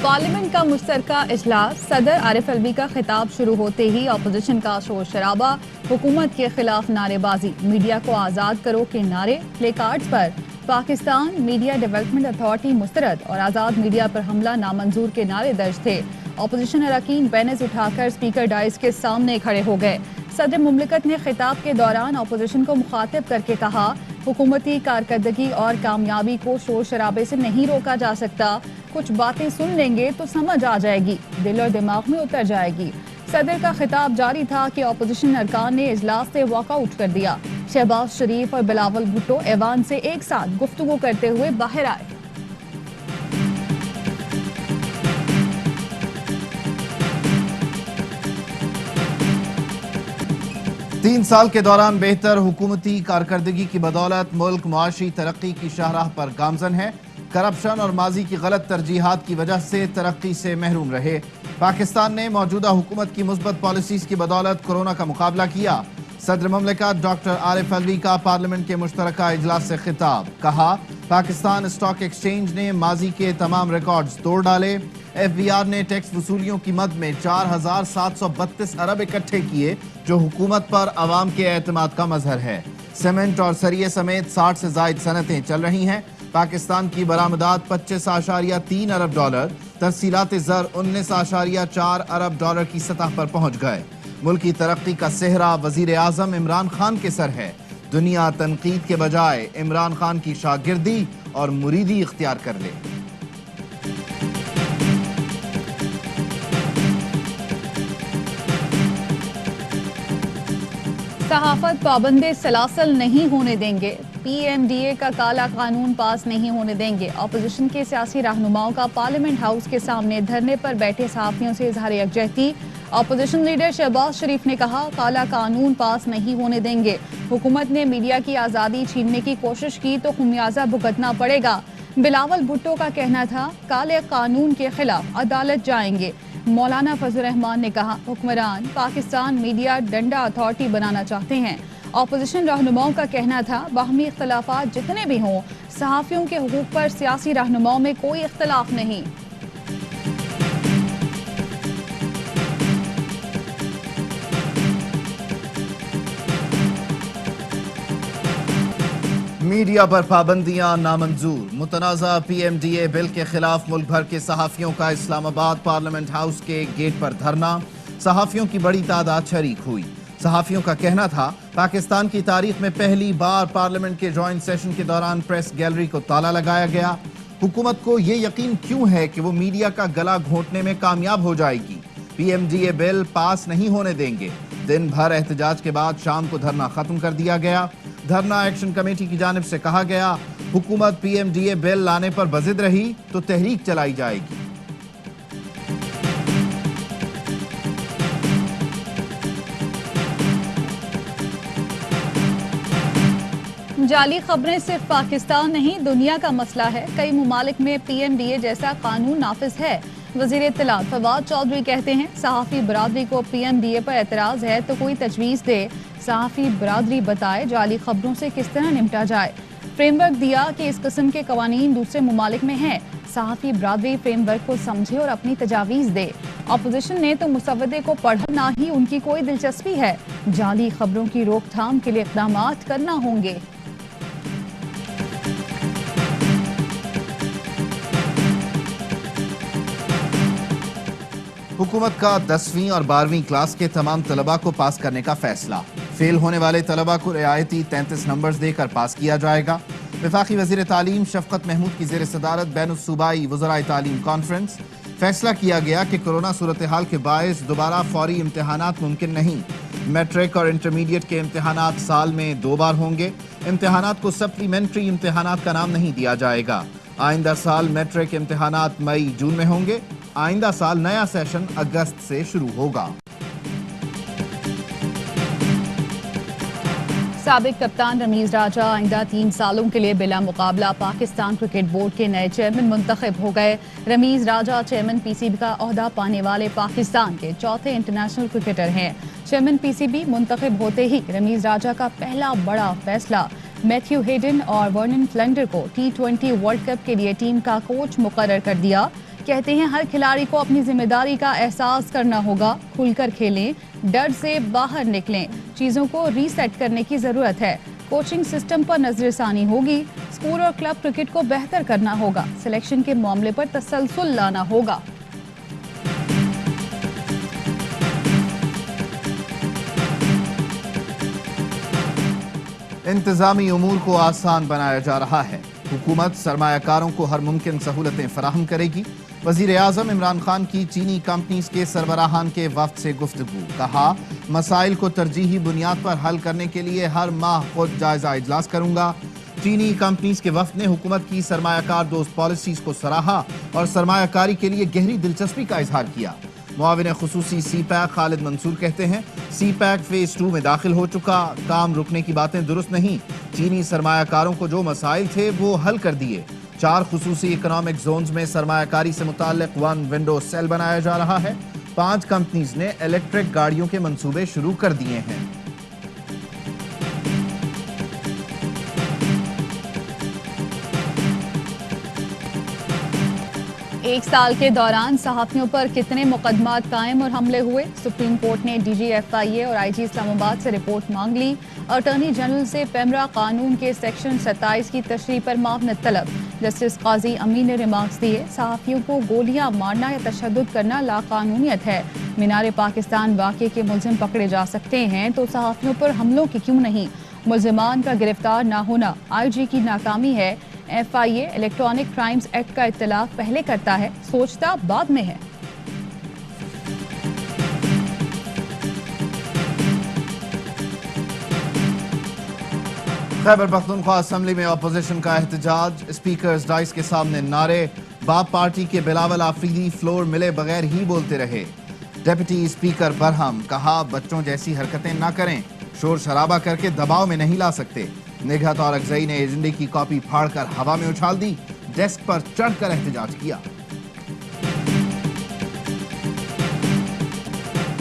Parliament का मुश्तरका इजलास, सदर आरिफ अलवी का खिताब शुरू होते ही अपोजिशन का शोर शराबा, हुकूमत के खिलाफ नारेबाजी, मीडिया को आज़ाद करो के नारे, प्ले कार्ड्स पर पाकिस्तान मीडिया डेवलपमेंट अथॉरिटी मुस्तरद और आज़ाद मीडिया पर हमला नामंजूर के नारे दर्ज थे। अपोजिशन अरकान बैनर्स उठाकर स्पीकर डाइस के सामने खड़े हो गए। सदर मुमलिकत ने खिताब के दौरान अपोजिशन को मुखातिब करके कहा, हुकूमती कारकर्दगी और कामयाबी को शोर शराबे से नहीं रोका जा सकता। कुछ बातें सुन लेंगे तो समझ आ जाएगी, दिल और दिमाग में उतर जाएगी। सदर का खिताब जारी था कि अपोजिशन अरकान ने इजलास से वॉकआउट कर दिया। शहबाज शरीफ और बिलावल भुट्टो ऐवान से एक साथ गुफ्तगू करते हुए बाहर आए। तीन साल के दौरान बेहतर हुकूमती कारकर्दगी की बदौलत मुल्क मुआशी तरक्की की शाहराह पर गामजन है। करप्शन और माजी की गलत तरजीहात की वजह से तरक्की से महरूम रहे। पाकिस्तान ने मौजूदा हुकूमत की मुस्बत पॉलिसीज की बदौलत कोरोना का मुकाबला किया। सदर मुमलिकत डॉक्टर आरिफ अलवी का पार्लियामेंट के मुश्तरका इजलास से खिताब, कहा पाकिस्तान स्टॉक एक्सचेंज ने माजी के तमाम रिकॉर्ड्स तोड़ डाले। FBI ने टैक्स वसूलियों की मद में 4732 अरब इकट्ठे किए, जो हुकूमत पर अवाम के एतमाद का मजहर है। सीमेंट और सरिये समेत 60 से जायद सनतें चल रही हैं। पाकिस्तान की बरामदात 25.3 अरब डॉलर, तरसीलात ज़र 19.4 अरब डॉलर की सतह पर पहुंच गए। मुल्क की तरक्की का सेहरा वजीर आजम इमरान खान के सर है। दुनिया तनकीद के बजाय इमरान खान की शागिर्दी और मुरीदी इख्तियार कर ले। सहाफत पाबंदे सलासल नहीं होने देंगे, PMDA का काला कानून पास नहीं होने देंगे। अपोजिशन के सियासी रहनुमाओं का पार्लियामेंट हाउस के सामने धरने पर बैठे सहाफियों से इजहार यकजहती। अपोजिशन लीडर शहबाज शरीफ ने कहा, काला कानून पास नहीं होने देंगे। हुकूमत ने मीडिया की आज़ादी छीनने की कोशिश की तो खुमियाजा भुगतना पड़ेगा। बिलावल भुट्टो का कहना था, काले कानून के खिलाफ अदालत जाएंगे। मौलाना फजल रहमान ने कहा, हुक्मरान पाकिस्तान मीडिया डंडा अथॉरिटी बनाना चाहते हैं। अपोजिशन रहनुमाओं का कहना था, बाहमी इख्तलाफात जितने भी हों, सहाफियों के हुकूक पर सियासी रहनुमाओं में कोई इख्तलाफ नहीं। मीडिया पर पाबंदियां नामंजूर। मुतनाज़ा PMDA बिल के खिलाफ मुल्क भर के सहाफियों का इस्लामाबाद पार्लियामेंट हाउस के गेट पर धरना। सहाफियों की बड़ी तादाद शरीक हुई। सहाफियों का कहना था, पाकिस्तान की तारीख में पहली बार पार्लियामेंट के जॉइंट सेशन के दौरान प्रेस गैलरी को ताला लगाया गया। हुकूमत को ये यकीन क्यों है कि वो मीडिया का गला घोंटने में कामयाब हो जाएगी। PMDA बिल पास नहीं होने देंगे। दिन भर एहतजाज के बाद शाम को धरना खत्म कर दिया गया। धरना एक्शन कमेटी की जानिब से कहा गया, हुकूमत PMDA बिल लाने पर बजिद रही तो तहरीक चलाई जाएगी। जाली खबरें सिर्फ पाकिस्तान नहीं, दुनिया का मसला है। कई ममालिक में PMDA जैसा कानून नाफिज है। वजीर इत्तलात फवाद चौधरी कहते हैं, सहाफ़ी बरादरी को PMDA पर एतराज है तो कोई तजवीज़ दे। सहाफ़ी बरादरी बताए जाली खबरों से किस तरह निपटा जाए। फ्रेमवर्क दिया कि इस किस्म के कवानीन दूसरे ममालिक में हैं। सहाफ़ी बरादरी फ्रेमवर्क को समझे और अपनी तजावीज़ दे। अपोजिशन ने तो मुसवदे को पढ़ा, ना ही उनकी कोई दिलचस्पी है। जाली खबरों की रोकथाम के लिए इक़दामात करना होंगे। हुकूमत का 10वीं और 12वीं क्लास के तमाम तलबा को पास करने का फैसला। फेल होने वाले तलबा को रियायती 33 नंबर्स देकर पास किया जाएगा। वफाकी वज़ीर तालीम शफ़क़त महमूद की ज़ेर सदारत बैनुस्सूबाई वज़राए तालीम कॉन्फ्रेंस। फैसला किया गया कि कोरोना सूरत हाल के बायस दोबारा फौरी इम्तहानात मुमकिन नहीं। मैट्रिक और इंटरमीडिएट के इम्तहानात साल में 2 बार होंगे। इम्तहानात को सप्लीमेंट्री इम्तहानात का नाम नहीं दिया जाएगा। आइंदा साल मैट्रिक इम्तहानात मई जून में होंगे। आइंदा साल नया सेशन अगस्त से शुरू होगा। साबिक कप्तान रमीज राजा आइंदा 3 सालों के लिए बिला मुकाबला पाकिस्तान क्रिकेट बोर्ड के नए चेयरमैन मुंतखब हो गए। रमीज राजा चेयरमैन PCB का ओहदा पाने वाले पाकिस्तान के चौथे इंटरनेशनल क्रिकेटर हैं। चेयरमैन PCB मुंतखब होते ही रमीज राजा का पहला बड़ा फैसला मैथ्यू हेडन और वर्नन फ्लेंडर को T20 वर्ल्ड कप के लिए टीम का कोच मुकर्रर कर दिया। कहते हैं हर खिलाड़ी को अपनी जिम्मेदारी का एहसास करना होगा, खुलकर खेलें, डर से बाहर निकलें, चीज़ों को रीसेट करने की ज़रूरत है, कोचिंग सिस्टम पर नजरसानी होगी, स्कूल और क्लब क्रिकेट को बेहतर करना होगा, सिलेक्शन के मामले पर तसलसल लाना होगा। इंतजामी उमूर को आसान बनाया जा रहा है। हुकूमत सरमायाकारों को हर मुमकिन सहूलतें फराहम करेगी। वजीर आजम इमरान खान की चीनी कंपनीज के सरबराहान के वफ्द से गुफ्तगू। कहा, मसाइल को तरजीही बुनियाद पर हल करने के लिए हर माह खुद जायजा इजलास करूंगा। चीनी कंपनीज के वफ्द ने हुकूमत की सरमायाकार दोस्त पॉलिसीज को सराहा और सरमायाकारी के लिए गहरी दिलचस्पी का इजहार किया। मुआविन खुसूसी सी पैक खालिद मंसूर कहते हैं, सी पैक फेज 2 में दाखिल हो चुका, काम रुकने की बातें दुरुस्त नहीं। चीनी सरमायाकारों को जो मसाइल थे वो हल कर दिए। 4 खुसूसी इकोनॉमिक जोन्स में सरमायाकारी से मुताल्लिक 1 विंडो सेल बनाया जा रहा है। 5 कंपनीज ने इलेक्ट्रिक गाड़ियों के मंसूबे शुरू कर दिए हैं। एक साल के दौरान सहाफियों पर कितने मुकदमात कायम और हमले हुए, सुप्रीम कोर्ट ने DG FIA और IG इस्लामाबाद से रिपोर्ट मांग ली। अटॉर्नी जनरल से पेमरा कानून के सेक्शन 27 की तशरीह पर मावनत तलब। जस्टिस काजी अमीन ने रिमार्क्स दिए, सहाफियों को गोलियां मारना या तशद्दुद करना लाकानूनियत है। मीनार पाकिस्तान वाक़े के मुलजिम पकड़े जा सकते हैं तो सहाफियों पर हमलों की क्यों नहीं? मुलजिमान का गिरफ्तार ना होना IG की नाकामी है। FIA इलेक्ट्रॉनिक क्राइम्स एक्ट का इत्तलाफ पहले करता है, सोचता बाद में है। खैबर पख्तूनख्वा असेंबली में अपोजिशन का एहतजाज। स्पीकर्स डाइस के सामने नारे। बाप पार्टी के बिलावल आफरीदी फ्लोर मिले बगैर ही बोलते रहे। डेप्यूटी स्पीकर बरहम, कहा, बच्चों जैसी हरकतें ना करें, शोर शराबा करके दबाव में नहीं ला सकते। निगहत और अगजई ने एजेंडे की कॉपी फाड़कर हवा में उछाल दी, डेस्क पर चढ़कर एहतजाज किया।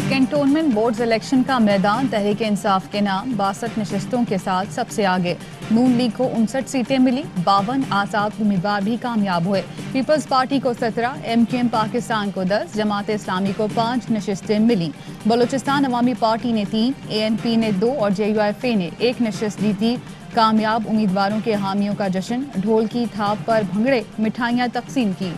कैंटोनमेंट बोर्ड्स इलेक्शन का मैदान तहरीक इंसाफ के नाम 62 नशिस्तों के साथ सबसे आगे। नून लीग को 59 सीटें मिली, 52 आजाद उम्मीदवार भी कामयाब हुए। पीपल्स पार्टी को 17, MQM पाकिस्तान को 10, जमात इस्लामी को 5 नशिस्तें मिली। बलूचिस्तान अवामी पार्टी ने 3, ANP ने 2 और JUIFA ने 1 नशिस्त जीती। कामयाब उम्मीदवारों के हामियों का जश्न, ढोल की थाप पर भंगड़े, मिठाइयाँ तकसीम की।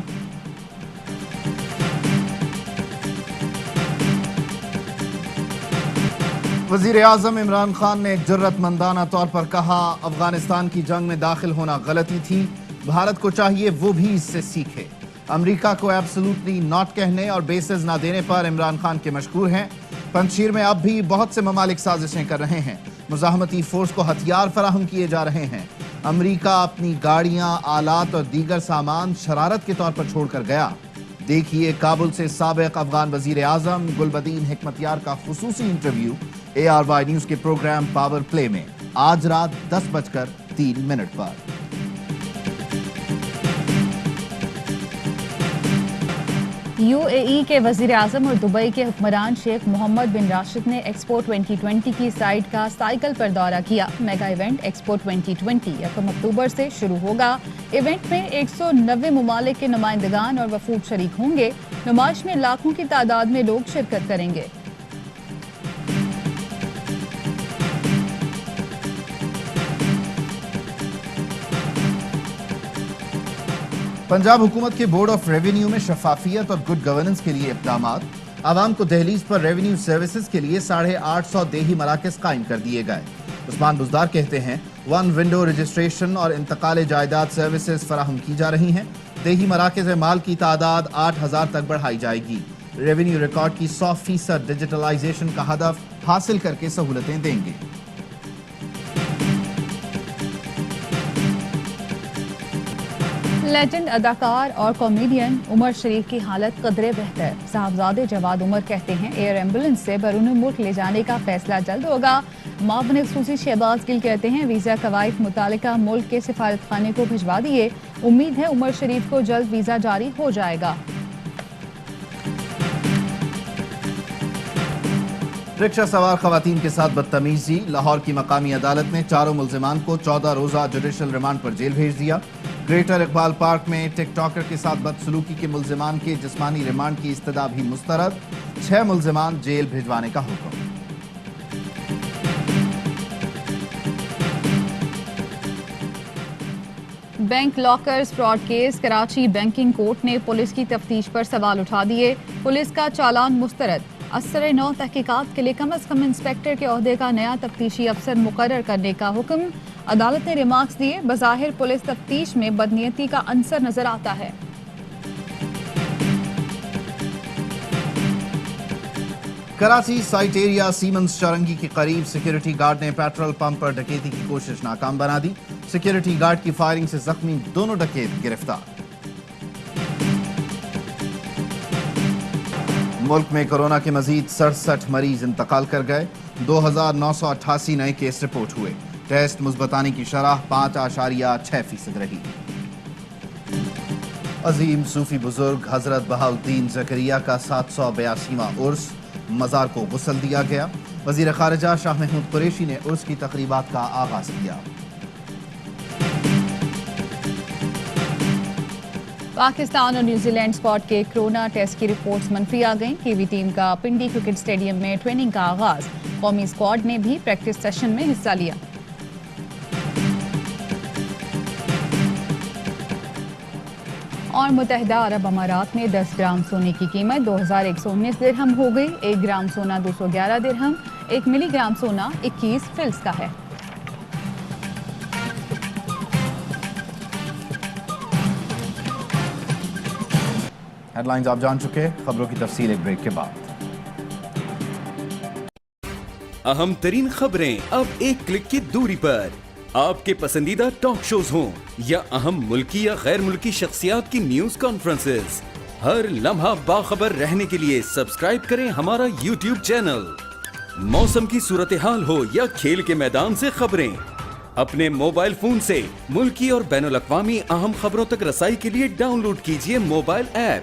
वजीर आजम इमरान खान ने जुर्रतमंदाना तौर पर कहा, अफगानिस्तान की जंग में दाखिल होना गलती थी, भारत को चाहिए वो भी इससे सीखे। अमेरिका को एब्सोल्युटली नॉट कहने और बेसिस ना देने पर इमरान खान के मशकूर हैं। पंजशीर में अब भी बहुत से ममालिक साजिशें कर रहे हैं, मुजाहमती फोर्स को हथियार फराहम किए जा रहे हैं। अमेरिका अपनी गाड़ियां, आलात और दीगर सामान शरारत के तौर पर छोड़कर गया। देखिए काबुल से साबिक अफगान वजीर आजम गुलबदीन हिकमतयार का खुसूसी इंटरव्यू ARY न्यूज के प्रोग्राम पावर प्ले में आज रात 10:03 पर। UAE के वजीर आजम और दुबई के हुक्मरान शेख मोहम्मद बिन राशिद ने एक्सपो 2020 की साइट का साइकिल पर दौरा किया। मेगा इवेंट एक्सपो 2020 1 अक्टूबर से शुरू होगा। इवेंट में 190 ममालिक के नुमाइंदगान और वफूद शरीक होंगे। नुमाइश में लाखों की तादाद में लोग शिरकत करेंगे। पंजाब हुकूमत के बोर्ड ऑफ रेवेन्यू में शफाफियत और गुड गवर्नेंस के लिए इक़दामात। आवाम को दहलीज पर रेवेन्यू सर्विसेज के लिए 850 देही मराकज़ कायम कर दिए गए। उस्मान बुज़दार कहते हैं, 1 विंडो रजिस्ट्रेशन और इंतकाल जायदाद सर्विसेज फराहम की जा रही हैं। देही मराकज़ माल की तादाद 8000 तक बढ़ाई जाएगी। रेवेन्यू रिकॉर्ड की 100% डिजिटलाइजेशन का हदफ हासिल करके सहूलतें देंगे। लेजेंड अदाकार और कॉमेडियन उमर शरीफ की हालत कदरे बेहतर। साहबजादे जवाद उमर कहते हैं, एयर एम्बुलेंस से बैरून मुल्क ले जाने का फैसला जल्द होगा। मावन खुसूसी शहबाज गिल कहते हैं, वीज़ा कवायद मुतालिका मुल्क के सिफारत खाने को भिजवा दिए। उम्मीद है उमर शरीफ को जल्द वीज़ा जारी हो जाएगा। रिक्शा सवार खवातीन के साथ बदतमीजी। लाहौर की मकामी अदालत ने चारों मुल्जिमान को 14 रोजा जुडिशल रिमांड पर जेल भेज दिया। ग्रेटर इकबाल पार्क में टिक टॉकर के साथ बदसलूकी के मुल्जिमान के जिस्मानी रिमांड की इस्तदा भी मुस्तरद, 6 मुल्जिमान जेल भिजवाने का हुक्म। Bank lockers fraud case, Karachi banking court ने पुलिस की तफ्तीश पर सवाल उठा दिए। पुलिस का चालान मुस्तरद, असर नौ तहकीकात के लिए कम अज कम इंस्पेक्टर के ओहदे का नया तफ्तीशी अफसर मुकर्रर करने का हुक्म। अदालत ने रिमार्क्स दिए, बज़ाहिर पुलिस तफ्तीश में बदनीयती का अंसर नजर आता है। कराची साइट एरिया सीमंस चौरंगी के करीब सिक्योरिटी गार्ड ने पेट्रोल पंप पर डकैती की कोशिश नाकाम बना दी। सिक्योरिटी गार्ड की फायरिंग से जख्मी दोनों डकैत गिरफ्तार। मुल्क में कोरोना के मजीद 67 मरीज इंतकाल कर गए, 2988 नए केस रिपोर्ट हुए। टेस्ट मुस्बत आने की शरह 5.6% रही। अजीम सूफी बुजुर्ग हजरत बहाउद्दीन ज़करिया का 782वां उर्स, मज़ार को गुस्ल दिया गया। वज़ीर ख़ारिजा शाह महमूद कुरैशी ने उर्स की तक़रीबात का आगाज़ किया। पाकिस्तान और न्यूजीलैंड स्क्वाड के कोरोना टेस्ट की रिपोर्ट्स मनफी आ गईं। कीवी टीम का पिंडी क्रिकेट स्टेडियम में ट्रेनिंग का आगाज, कौमी स्क्वाड ने भी प्रैक्टिस सेशन में हिस्सा लिया। और मुत्तहिदा अरब अमारात में 10 ग्राम सोने की कीमत 2119 दिरहम हो गई। 1 ग्राम सोना 211 दिरहम, 1 मिलीग्राम सोना 21 फिल्स का है। हेडलाइंस आप जान चुके, खबरों की तफसील एक ब्रेक के बाद। अहम तरीन खबरें अब एक क्लिक की दूरी पर। आपके पसंदीदा टॉक शोज हों या अहम मुल्की या गैर मुल्की शख्सियात की न्यूज कॉन्फ्रेंसेस, हर लम्हा बाखबर रहने के लिए सब्सक्राइब करें हमारा YouTube चैनल। मौसम की सूरत हाल हो या खेल के मैदान से खबरें, अपने मोबाइल फोन से मुल्की और बैनुल अक़वामी अहम खबरों तक रसाई के लिए डाउनलोड कीजिए मोबाइल ऐप।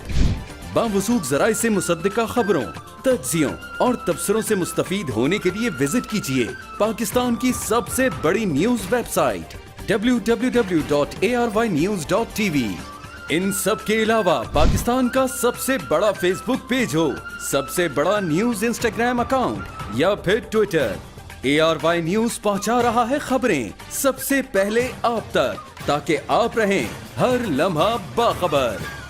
बावसूख ज़राए से मुसद्दिका खबरों, तज्ज़ियों और तबसरों से मुस्तफीद होने के लिए विजिट कीजिए पाकिस्तान की सबसे बड़ी न्यूज वेबसाइट www.arYnews.tv। इन सब के अलावा पाकिस्तान का सबसे बड़ा फेसबुक पेज हो, सबसे बड़ा न्यूज इंस्टाग्राम अकाउंट या फिर ट्विटर, ARY न्यूज पहुंचा रहा है खबरें सबसे पहले आप तक, ताकि आप रहें हर लम्हा बाखबर।